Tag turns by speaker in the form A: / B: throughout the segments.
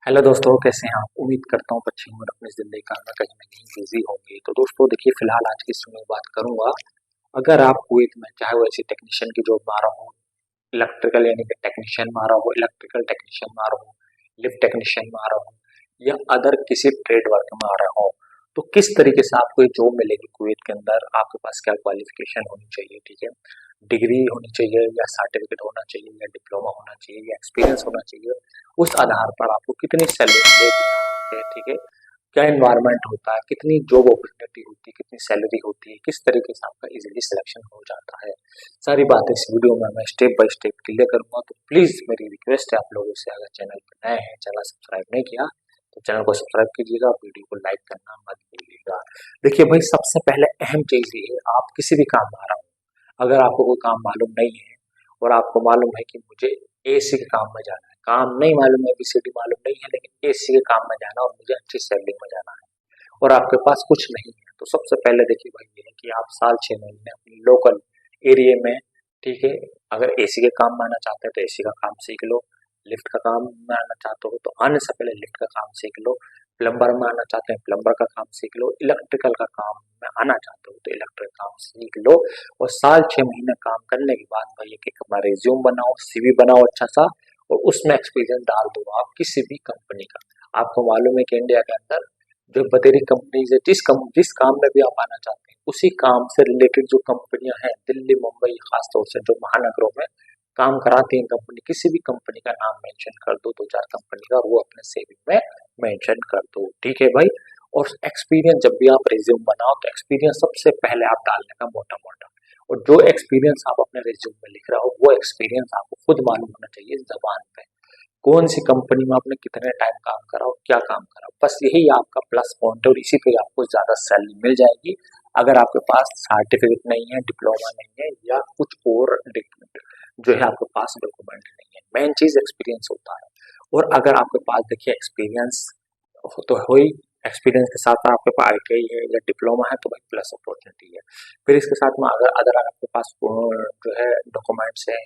A: Hello दोस्तों, कैसे हैं आप? उम्मीद करता हूँ अच्छे होंगे और अपनी ज़िंदगी का में कहीं न कहीं बिज़ी होंगे। तो दोस्तों देखिए, फ़िलहाल आज की इस वीडियो में बात करूँगा, अगर आप कुवैत में चाहे वो ऐसी टेक्नीशियन की जॉब में आ रहा हो, इलेक्ट्रिकल यानी कि टेक्नीशियन में आ रहा हो, इलेक्ट्रिकल टेक्नीशियन में आ रहा हो, लिफ्ट टेक्नीशियन में आ रहा हो या अदर किसी ट्रेड वर्क में आ रहे हो, तो किस तरीके से आपको ये जॉब मिलेगी कुवैत के अंदर, आपके पास क्या क्वालिफ़िकेशन होनी चाहिए, ठीक है? डिग्री होनी चाहिए या सर्टिफ़िकेट होना चाहिए या डिप्लोमा होना चाहिए या एक्सपीरियंस होना चाहिए, उस आधार पर आपको कितनी सैलरी मिलेगी यहाँ पे, ठीक है? क्या एनवायरनमेंट होता है, कितनी जॉब अपॉर्चुनिटी होती है, कितनी सैलरी होती है, किस तरीके से आपका इजीली सिलेक्शन हो जाता है, सारी बातें इस वीडियो में मैं स्टेप बाय स्टेप क्लियर करूंगा। तो प्लीज मेरी रिक्वेस्ट है आप लोगों से, अगर चैनल पर नए हैं, चैनल सब्सक्राइब नहीं किया तो चैनल को सब्सक्राइब कीजिएगा, वीडियो को लाइक करना मत भूलिएगा। देखिए भाई, सबसे पहले अहम चीज ये है, आप किसी भी काम में आ रहा हो, अगर आपको कोई काम मालूम नहीं है और आपको मालूम है कि मुझे एसी के काम में जाना है, काम नहीं मालूम है, एबीसीडी मालूम नहीं है, लेकिन एसी के काम में जाना और मुझे अच्छी सैलरी में जाना है और आपके पास कुछ नहीं है, तो सबसे पहले देखिए भाई ये है कि आप साल 6 महीने अपनी लोकल एरिया में, ठीक है, अगर एसी के काम में आना चाहते हैं तो एसी का काम सीख लो, लिफ्ट का काम में आना चाहते हो तो आने से पहले लिफ्ट का काम सीख लो, प्लम्बर में आना चाहते हैं प्लम्बर का काम सीख लो, इलेक्ट्रिकल का काम में आना चाहते हो तो इलेक्ट्रिकल काम सीख लो। और साल 6 महीने काम करने के बाद भाई एक अपना रिज्यूम बनाओ, सीवी बनाओ अच्छा सा, और उसमें एक्सपीरियंस डाल दो आप किसी भी कंपनी का। आपको मालूम है कि इंडिया के अंदर जो बतेरी कंपनीज है, जिस काम में भी आप आना चाहते हैं उसी काम से रिलेटेड जो कंपनियां हैं दिल्ली मुंबई खासतौर से जो महानगरों में काम कराती हैं कंपनी, किसी भी कंपनी का नाम मेंशन कर दो, दो चार कंपनी का, और वो अपने सेविंग में मेंशन कर दो, ठीक है भाई। और एक्सपीरियंस जब भी आप रिज्यूम बनाओ तो एक्सपीरियंस सबसे पहले आप डालने का मोटा मोटा, और जो एक्सपीरियंस आप अपने रिज्यूम में लिख रहे हो वो एक्सपीरियंस आपको खुद मालूम होना चाहिए जबान पे, कौन सी कंपनी में आपने कितने टाइम काम करा और क्या काम करा, बस यही आपका प्लस पॉइंट है और इसी पे आपको ज्यादा सैलरी मिल जाएगी। अगर आपके पास सर्टिफिकेट नहीं है, डिप्लोमा नहीं है या कुछ और जो है आपके पास डॉक्यूमेंट नहीं है, मेन चीज एक्सपीरियंस होता है। और अगर आपके पास देखिए एक्सपीरियंस तो हो ही, एक्सपीरियंस के साथ आपके पास आईटीआई है या डिप्लोमा है तो भाई प्लस अपॉर्चुनिटी है। फिर इसके साथ में अगर अगर आपके पास जो है डॉक्यूमेंट्स है,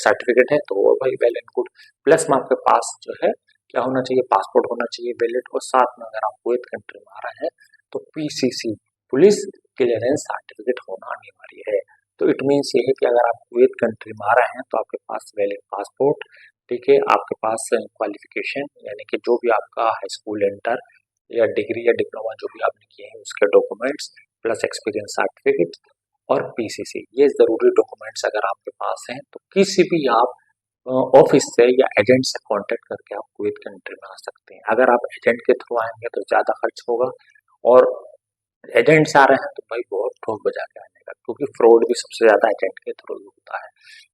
A: सर्टिफिकेट है तो वो भाई वेल एंड गुड। प्लस में आपके पास जो है क्या होना चाहिए, पासपोर्ट होना चाहिए वैलिड, और साथ में अगर आप कुवैत कंट्री में आ रहे हैं तो पीसीसी, पुलिस क्लियरेंस सर्टिफिकेट होना अनिवार्य है। तो इट मीन्स ये है कि अगर आप कुवैत कंट्री में आ रहे हैं तो आपके पास वैलिड पासपोर्ट, ठीक है, आपके पास क्वालिफिकेशन यानी कि जो भी आपका हाई स्कूल इंटर या डिग्री या डिप्लोमा जो भी आपने किए हैं उसके डॉक्यूमेंट्स, प्लस एक्सपीरियंस सर्टिफिकेट और पीसीसी, ये जरूरी डॉक्यूमेंट्स अगर आपके पास हैं तो किसी भी आप ऑफिस से या एजेंट से कांटेक्ट करके आप कुवैत कंट्री में आ सकते हैं। अगर आप एजेंट के थ्रू आएंगे तो ज़्यादा खर्च होगा, और एजेंट से आ रहे हैं तो भाई बहुत ठोक बजा के आने का, क्योंकि फ्रॉड भी सबसे ज़्यादा एजेंट के थ्रू ही होता है।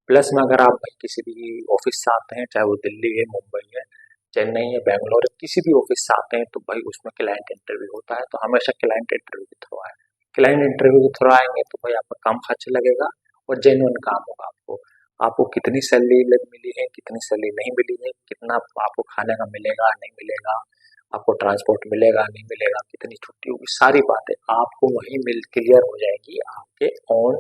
A: प्लस में अगर आप भाई किसी भी ऑफिस से आते हैं, चाहे वो दिल्ली है, मुंबई है, चेन्नई है, बैंगलोर है, किसी भी ऑफिस से आते हैं तो भाई उसमें क्लाइंट इंटरव्यू होता है, तो हमेशा क्लाइंट इंटरव्यू के थ्रू आए। क्लाइंट इंटरव्यू के थ्रू आएंगे तो भाई आपका कम खर्च लगेगा और जेन्युइन काम होगा। आपको आपको कितनी सैलरी मिली है, कितनी सैलरी नहीं मिली है, कितना आपको खाने का मिलेगा नहीं मिलेगा, आपको ट्रांसपोर्ट मिलेगा नहीं मिलेगा, कितनी छुट्टी होगी, सारी बातें आपको वहीं मिल क्लियर हो जाएगी आपके on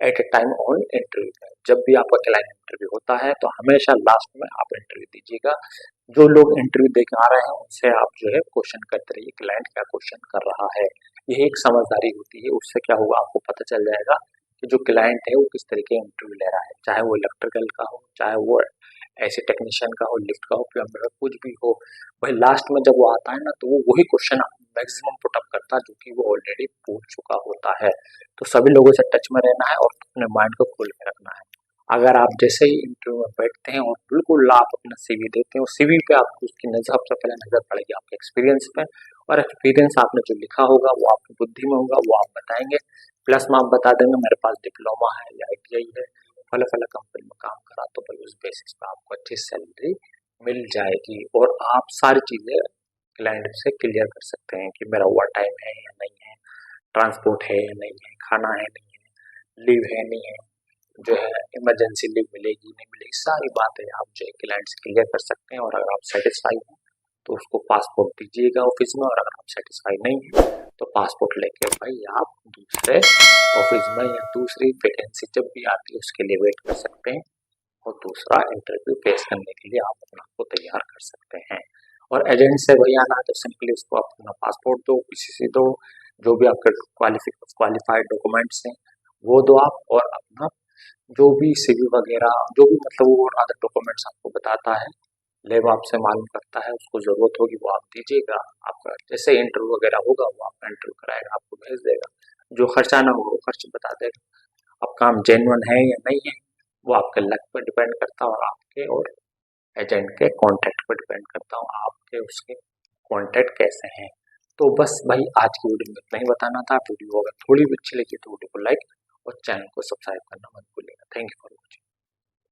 A: at a time on interview में। जब भी आपका क्लाइंट इंटरव्यू होता है तो हमेशा लास्ट में आप इंटरव्यू दीजिएगा। जो लोग इंटरव्यू दे के आ रहे हैं उनसे आप जो है क्वेश्चन करते रहिए, क्लाइंट क्या क्वेश्चन कर रहा है, यही एक समझदारी होती है। उससे क्या होगा, आपको पता चल जाएगा कि जो क्लाइंट है वो किस तरीके इंटरव्यू ले रहा है, चाहे वो इलेक्ट्रिकल का हो, चाहे वो ऐसे टेक्नीशियन का हो, लिफ्ट का हो, प्लम्बर का, कुछ भी हो। भाई लास्ट में जब वो आता है ना तो वो वही क्वेश्चन मैक्सिमम पुटअप करता है जो कि वो ऑलरेडी पूछ चुका होता है। तो सभी लोगों से टच में रहना है और अपने माइंड को खोल के रखना है। अगर आप जैसे ही इंटरव्यू में बैठते हैं और बिल्कुल आप अपना सीवी देते हैं, और सीवी पे आपको उसकी नजर सबसे पहले नजर पड़ेगी आपके एक्सपीरियंस पे, और एक्सपीरियंस आपने जो लिखा होगा वो आपकी बुद्धि में होगा, वो आप बताएंगे। प्लस में आप बता देंगे मेरे पास डिप्लोमा है या आईटीआई है, फला फला कंपनी में काम करा, तो भाई उस बेसिस पे आपको अच्छी सैलरी मिल जाएगी और आप सारी चीजें क्लाइंट से क्लियर कर सकते हैं कि मेरा ओवर टाइम है या नहीं है, ट्रांसपोर्ट है या नहीं है, खाना है नहीं है, लीव है नहीं है, जो है इमरजेंसी लीव मिलेगी नहीं मिलेगी, सारी बातें आप जो है क्लाइंट से क्लियर कर सकते हैं। और अगर आप सेटिस्फाई हैं तो उसको पासपोर्ट दीजिएगा ऑफिस में, और अगर आप सेटिस्फाई नहीं है तो पासपोर्ट लेके भाई आप दूसरे ऑफिस में या दूसरी वैकेंसी जब भी आती है उसके लिए वेट कर सकते हैं। और दूसरा इंटरव्यू फेस करने के लिए आप अपने आप को तैयार कर सकते हैं। और एजेंट से वही आना है तो सिंपली उसको आप अपना पासपोर्ट दो, पीसीसी दो, जो भी आपके क्वालिफाइड डॉक्यूमेंट्स हैं वो दो आप, और अपना जो भी सीवी वगैरह जो भी मतलब वो अदर डॉक्यूमेंट्स आपको बताता है, लेब आपसे मालूम करता है, उसको ज़रूरत होगी वो आप दीजिएगा। आपका जैसे इंटरव्यू वगैरह होगा वो आपका इंटरव्यू कराएगा, आपको भेज देगा। जो खर्चा ना होगा वो खर्च बता देगा। अब काम जेन्युइन है या नहीं है वो आपके लक पर डिपेंड करता है, और आपके और एजेंट के कॉन्टैक्ट पर डिपेंड करता हूँ, आपके उसके कॉन्टैक्ट कैसे हैं। तो बस भाई आज की वीडियो में इतना ही बताना था। वीडियो अगर थोड़ी भी अच्छी लगी तो वीडियो को लाइक और चैनल को सब्सक्राइब करना मत भूलिएगा। Thank you for